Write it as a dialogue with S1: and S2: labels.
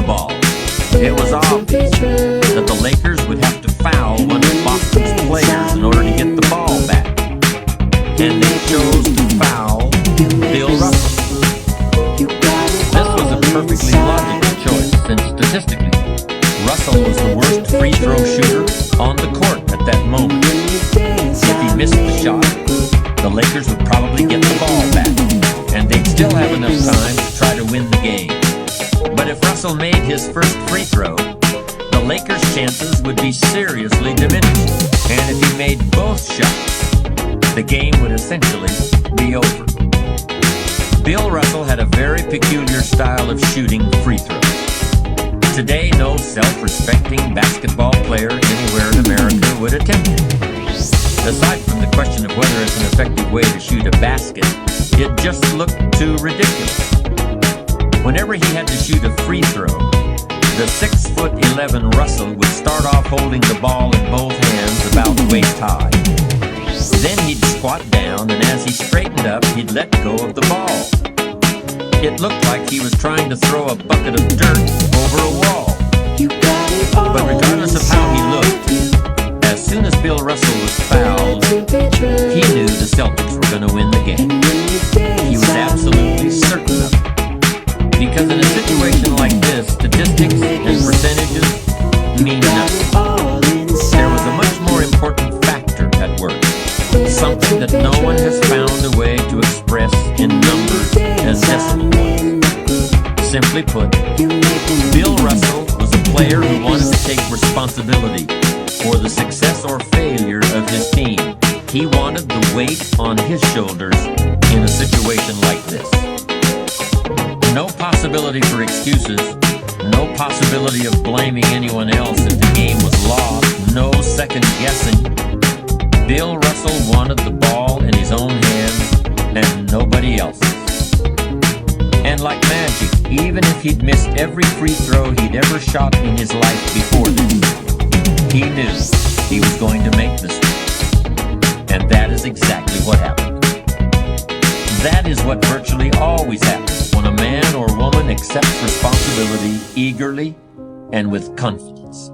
S1: ball. It was obvious that the Lakers would have to foul one of Boston's players in order to get the ball back. And they chose to foul Bill Russell. This was a perfectly logical choice, since statistically, Russell was the worst free throw shooter on the court at that moment. If he missed the shot, the Lakers would probably get the ball back, and they'd still have enough time to try to win the game. But if Russell made his first free throw, the Lakers' chances would be seriously diminished. And if he made both shots, the game would essentially be over. Bill Russell had a very peculiar style of shooting free throws. Today, no self-respecting basketball player anywhere in America would attempt it. Aside from the question of whether it's an effective way to shoot a basket, it just looked too ridiculous. Whenever he had to shoot a free throw, the 6'11" Russell would start off holding the ball in both hands about waist high. Then he'd squat down, and as he straightened up, he'd let go of the ball. It looked like he was trying to throw a bucket of dirt over a wall. But regardless of how he looked, as soon as Bill Russell was fouled, he knew the Celtics were going to win the game. He was absolutely certain of it. Because in a situation like this, statistics and percentages mean nothing. There was a much more important factor at work, something that no one has found a way to express in numbers as decimal points. Simply put, Bill Russell was a player who wanted to take responsibility for the success or failure of his team. He wanted the weight on his shoulders in a situation like this. No possibility for excuses, no possibility of blaming anyone else if the game was lost, no second guessing. Bill Russell wanted the ball in his own hands and nobody else's. And like magic, even if he'd missed every free throw he'd ever shot in his life before this, he knew he was going to make this one. And that is exactly what happened. That is what virtually always happens when a man or woman accepts responsibility eagerly and with confidence.